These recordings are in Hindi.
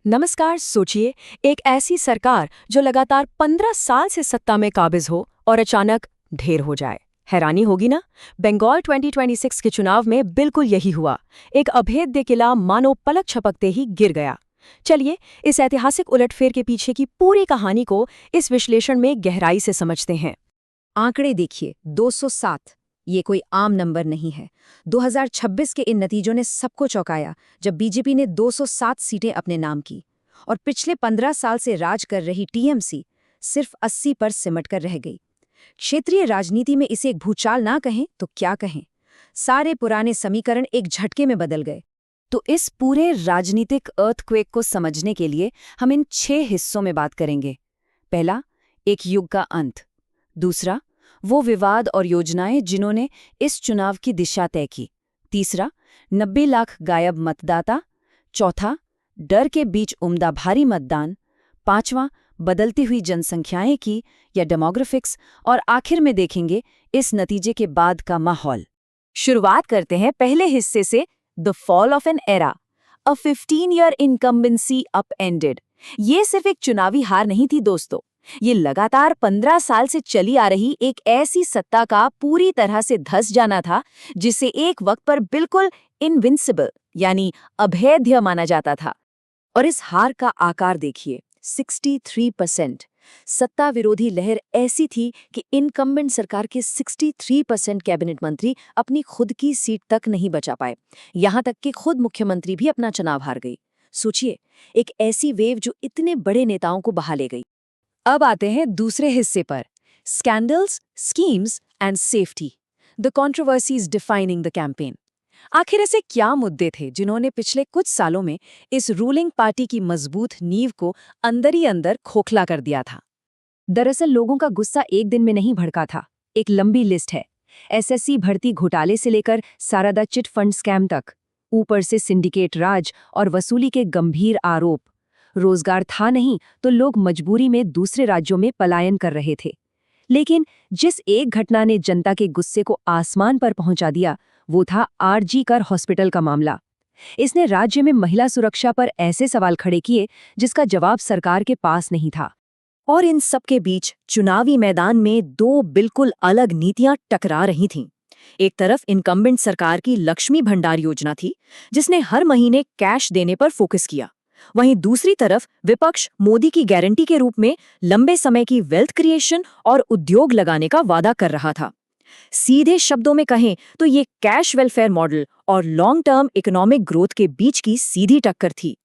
नमस्कार। सोचिए, एक ऐसी सरकार जो लगातार 15 साल से सत्ता में काबिज हो और अचानक ढेर हो जाए। हैरानी होगी ना। बंगाल 2026 के चुनाव में बिल्कुल यही हुआ। एक अभेद्य किला मानो पलक झपकते ही गिर गया। चलिए, इस ऐतिहासिक उलटफेर के पीछे की पूरी कहानी को इस विश्लेषण में गहराई से समझते हैं। आंकड़े देखिए, 207। ये कोई आम नंबर नहीं है। 2026 के इन नतीजों ने सबको चौंकाया जब बीजेपी ने 207 सीटें अपने नाम की। और पिछले 15 साल से राज कर रही टीएमसी सिर्फ 80 पर सिमट कर रह गई। क्षेत्रीय राजनीति में इसे एक भूचाल ना कहें तो क्या कहें। सारे पुराने समीकरण एक झटके में बदल गए। तो इस पूरे राजनीतिक अर्थक्वेक को समझने के लिए हम इन 6 हिस्सों में बात करेंगे। पहला, एक युग का अंत। दूसरा, वो विवाद और योजनाएं जिन्होंने इस चुनाव की दिशा तय की। तीसरा, 90 लाख गायब मतदाता। चौथा, डर के बीच उम्दा भारी मतदान। पांचवां, बदलती हुई जनसंख्याएं की या डेमोग्राफिक्स। और आखिर में देखेंगे इस नतीजे के बाद का माहौल। शुरुआत करते हैं पहले हिस्से से, the fall of an era. A 15-year incumbency upended। ये सिर्फ एक चुनावी हार नहीं थी दोस्तों, ये लगातार 15 साल से चली आ रही एक ऐसी सत्ता का पूरी तरह से धस जाना था जिसे एक वक्त पर बिल्कुल इनविंसिबल यानी अभेद्य माना जाता था। और इस हार का आकार देखिए, 63%। सत्ता विरोधी लहर ऐसी थी कि इनकम्बेंट सरकार के 63% कैबिनेट मंत्री अपनी खुद की सीट तक नहीं बचा पाए। यहां तक कि खुद मुख्यमंत्री भी अपना चुनाव हार गई। सोचिए, एक ऐसी वेव जो इतने बड़े नेताओं को बहा ले गई। अब आते हैं दूसरे हिस्से पर, scandals, schemes and safety, the controversies defining the campaign. आखिर ऐसे क्या मुद्दे थे जिन्होंने पिछले कुछ सालों में इस रूलिंग पार्टी की मजबूत नींव को अंदर ही अंदर खोखला कर दिया था। दरअसल लोगों का गुस्सा एक दिन में नहीं भड़का था। एक लंबी लिस्ट है। एसएससी भर्ती घोटाले से लेकर सारदा चिट फंड स्कैम तक, ऊपर से सिंडिकेट राज और वसूली के गंभीर आरोप। रोजगार था नहीं तो लोग मजबूरी में दूसरे राज्यों में पलायन कर रहे थे। लेकिन जिस एक घटना ने जनता के गुस्से को आसमान पर पहुंचा दिया, वो था आरजी कर हॉस्पिटल का मामला। इसने राज्य में महिला सुरक्षा पर ऐसे सवाल खड़े किए जिसका जवाब सरकार के पास नहीं था। और इन सब के बीच चुनावी मैदान में दो बिल्कुल अलग नीतियां टकरा रही थीं। एक तरफ इनकम्बेंट सरकार की लक्ष्मी भंडार योजना थी, जिसने हर महीने कैश देने पर फोकस किया। वहीं दूसरी तरफ विपक्ष मोदी की गारंटी के रूप में लंबे समय की वेल्थ क्रिएशन और उद्योग लगाने का वादा कर रहा था। सीधे शब्दों में कहें तो ये कैश वेलफेयर मॉडल और लॉन्ग टर्म इकोनॉमिक ग्रोथ के बीच की सीधी टक्कर थी।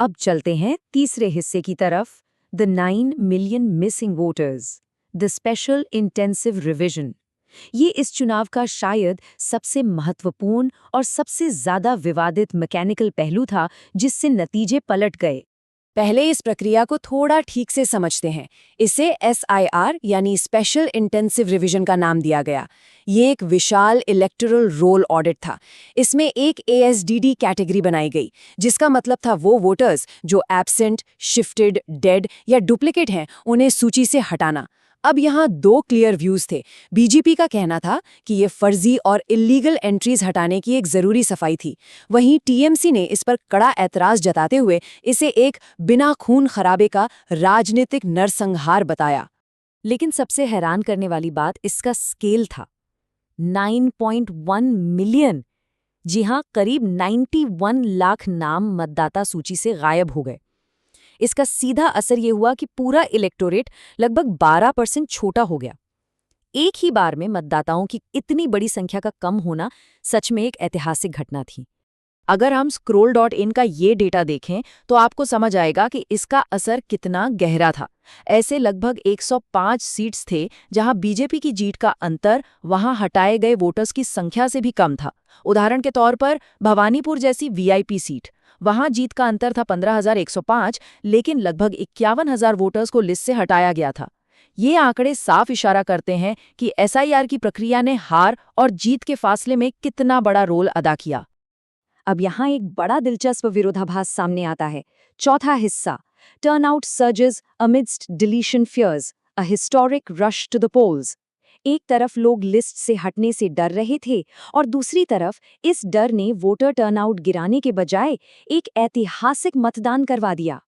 अब चलते हैं तीसरे हिस्से की तरफ, the 9 million missing voters, the special intensive revision. ये इस चुनाव का शायद सबसे महत्वपूर्ण और सबसे ज्यादा विवादित मैकेनिकल पहलू था जिससे नतीजे पलट गए। पहले इस प्रक्रिया को थोड़ा ठीक से समझते हैं। इसे SIR यानी स्पेशल इंटेंसिव रिवीजन का नाम दिया गया। ये एक विशाल इलेक्टोरल रोल ऑडिट था। इसमें एक ASDD कैटेगरी बनाई गई, जिसका मतलब था वो वोटर्स जो एब्सेंट, शिफ्टेड, डेड या डुप्लीकेट हैं, उन्हें सूची से हटाना। अब यहाँ दो क्लियर व्यूज थे। बीजेपी का कहना था कि ये फर्जी और इलीगल एंट्रीज हटाने की एक जरूरी सफाई थी। वहीं टीएमसी ने इस पर कड़ा ऐतराज जताते हुए इसे एक बिना खून खराबे का राजनीतिक नरसंहार बताया। लेकिन सबसे हैरान करने वाली बात इसका स्केल था, 9.1 मिलियन। जी हाँ, करीब 91 लाख नाम मतदाता सूची से गायब हो गए। इसका सीधा असर ये हुआ कि पूरा इलेक्टोरेट लगभग 12% छोटा हो गया। एक ही बार में मतदाताओं की इतनी बड़ी संख्या का कम होना सच में एक ऐतिहासिक घटना थी। अगर हम scroll.in का ये डेटा देखें तो आपको समझ आएगा कि इसका असर कितना गहरा था। ऐसे लगभग 105 सीट्स थे जहां बीजेपी की जीत का अंतर वहां हटाए गए वोटर्स की संख्या से भी कम था। उदाहरण के तौर पर भवानीपुर जैसी वीआईपी सीट, वहां जीत का अंतर था 15,105, लेकिन लगभग 51,000 वोटर्स को लिस्ट से हटाया गया था। ये आंकड़े साफ इशारा करते हैं कि SIR की प्रक्रिया ने हार और जीत के फासले में कितना बड़ा रोल अदा किया। अब यहाँ एक बड़ा दिलचस्प विरोधाभास सामने आता है। चौथा हिस्सा, turnout surges amidst deletion fears, a historic rush to the polls. एक तरफ लोग लिस्ट से हटने से डर रहे थे और दूसरी तरफ इस डर ने वोटर टर्नआउट गिराने के बजाय एक ऐतिहासिक मतदान करवा दिया।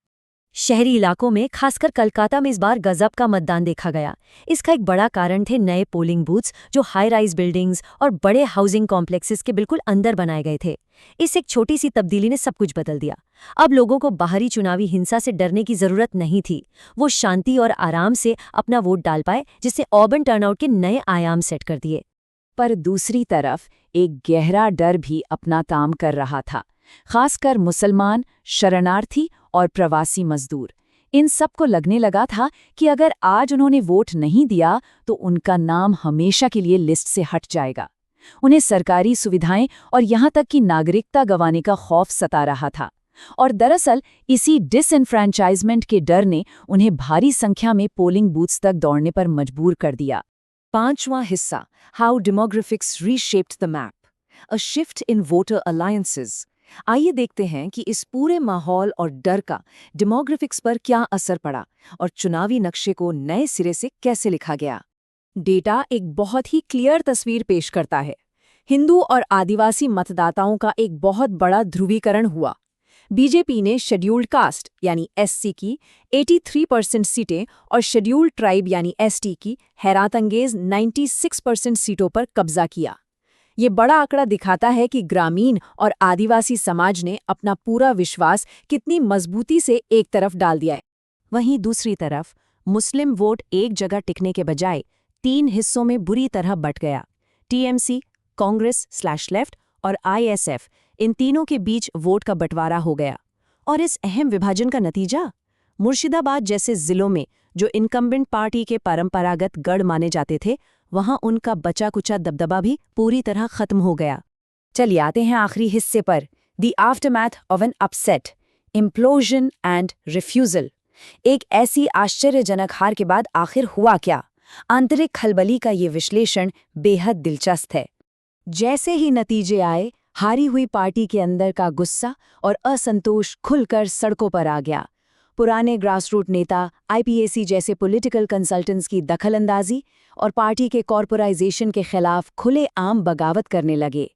शहरी इलाकों में, खासकर कलकाता में, इस बार गजब का मतदान देखा गया। इसका एक बड़ा कारण थे नए पोलिंग बूथ्स जो हाई राइज बिल्डिंग्स और बड़े हाउसिंग कॉम्प्लेक्सेस के बिल्कुल अंदर बनाए गए थे। इस एक छोटी सी तब्दीली ने सब कुछ बदल दिया। अब लोगों को बाहरी चुनावी हिंसा से डरने की जरूरत नहीं थी। वो शांति और आराम से अपना वोट डाल पाए, जिससे अर्बन टर्नआउट के नए आयाम सेट कर दिए। पर दूसरी तरफ एक गहरा डर भी अपना काम कर रहा था, खासकर मुसलमान, शरणार्थी और प्रवासी मजदूर। इन सबको लगने लगा था कि अगर आज उन्होंने वोट नहीं दिया तो उनका नाम हमेशा के लिए लिस्ट से हट जाएगा। उन्हें सरकारी सुविधाएं और यहाँ तक कि नागरिकता गंवाने का खौफ सता रहा था। और दरअसल इसी डिसएनफ्रेंचाइजमेंट के डर ने उन्हें भारी संख्या में पोलिंग बूथ्स तक दौड़ने पर मजबूर कर दिया। 5वां हिस्सा, how demographics reshaped the map, a shift in voter alliances. आइए देखते हैं कि इस पूरे माहौल और डर का डेमोग्राफिक्स पर क्या असर पड़ा और चुनावी नक्शे को नए सिरे से कैसे लिखा गया। डेटा एक बहुत ही क्लियर तस्वीर पेश करता है। हिंदू और आदिवासी मतदाताओं का एक बहुत बड़ा ध्रुवीकरण हुआ। बीजेपी ने शेड्यूल्ड कास्ट यानी एससी की 83% सीटें और शेड्यूल्ड ट्राइब यानी एसटी की हैरतअंगेज 96% सीटों पर कब्जा किया। ये बड़ा आंकड़ा दिखाता है कि ग्रामीण और आदिवासी समाज ने अपना पूरा विश्वास कितनी मजबूती से एक तरफ डाल दिया है। वहीं दूसरी तरफ मुस्लिम वोट एक जगह टिकने के बजाय 3 हिस्सों में बुरी तरह बंट गया। टीएमसी, कांग्रेस/लेफ्ट और आईएसएफ, इन तीनों के बीच वोट का बंटवारा हो गया। और इस अहम विभाजन का नतीजा, मुर्शिदाबाद जैसे जिलों में जो इनकम्बेंट पार्टी के परंपरागत गढ़ माने जाते थे, वहां उनका बचा कुचा दबदबा भी पूरी तरह खत्म हो गया। चलिए आते हैं आखिरी हिस्से पर, the aftermath of an upset, implosion and refusal. एक ऐसी आश्चर्यजनक हार के बाद आखिर हुआ क्या? आंतरिक खलबली का ये विश्लेषण बेहद दिलचस्प है। जैसे ही नतीजे आए, हारी हुई पार्टी के अंदर का गुस्सा और असंतोष खुलकर सड़कों पर आ गया। पुराने ग्रासरूट नेता, आईपीएसी जैसे पॉलिटिकल कंसल्टेंट्स की दखलंदाजी और पार्टी के कॉर्पोराइजेशन के खिलाफ खुलेआम बगावत करने लगे।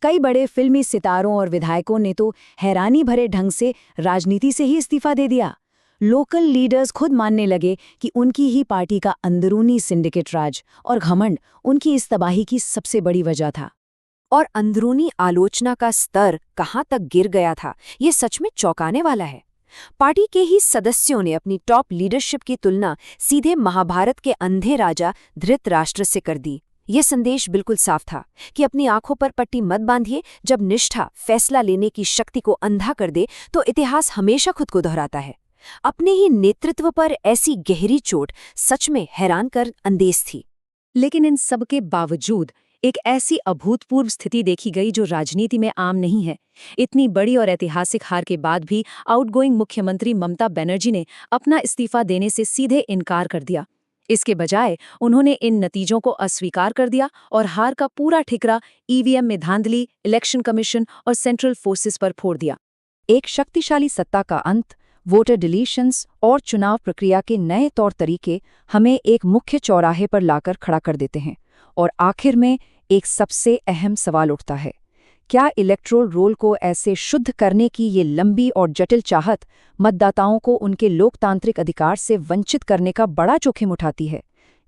कई बड़े फिल्मी सितारों और विधायकों ने तो हैरानी भरे ढंग से राजनीति से ही इस्तीफा दे दिया। लोकल लीडर्स खुद मानने लगे कि उनकी ही पार्टी का अंदरूनी सिंडिकेट राज और घमंड उनकी इस तबाही की सबसे बड़ी वजह था। और अंदरूनी आलोचना का स्तर कहाँ तक गिर गया था, ये सच में चौंकाने वाला है। पार्टी के ही सदस्यों ने अपनी टॉप लीडरशिप की तुलना सीधे महाभारत के अंधे राजा धृतराष्ट्र से कर दी। ये संदेश बिल्कुल साफ था कि अपनी आंखों पर पट्टी मत बांधिए। जब निष्ठा फैसला लेने की शक्ति को अंधा कर दे तो इतिहास हमेशा खुद को दोहराता है। अपने ही नेतृत्व पर ऐसी गहरी चोट सच में हैरान कर अंदेश थी। लेकिन इन सब के बावजूद एक ऐसी अभूतपूर्व स्थिति देखी गई जो राजनीति में आम नहीं है। इतनी बड़ी और ऐतिहासिक हार के बाद भी आउटगोइंग मुख्यमंत्री ममता बनर्जी ने अपना इस्तीफा देने से सीधे इनकार कर दिया। इसके बजाय उन्होंने इन नतीजों को अस्वीकार कर दिया और हार का पूरा ठिकरा ईवीएम में धांधली, इलेक्शन कमीशन और सेंट्रल फोर्सेस पर फोड़ दिया। एक शक्तिशाली सत्ता का अंत, वोटर डिलीशंस और चुनाव प्रक्रिया के नए तौर तरीके हमें एक मुख्य चौराहे पर लाकर खड़ा कर देते हैं। और आखिर में एक सबसे अहम सवाल उठता है, क्या इलेक्टोरल रोल को ऐसे शुद्ध करने की ये लंबी और जटिल चाहत मतदाताओं को उनके लोकतांत्रिक अधिकार से वंचित करने का बड़ा जोखिम उठाती है,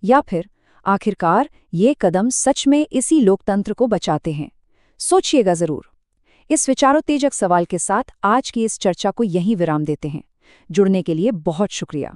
या फिर आखिरकार ये कदम सच में इसी लोकतंत्र को बचाते हैं? सोचिएगा जरूर। इस विचारोत्तेजक सवाल के साथ आज की इस चर्चा को यहीं विराम देते हैं। जुड़ने के लिए बहुत शुक्रिया।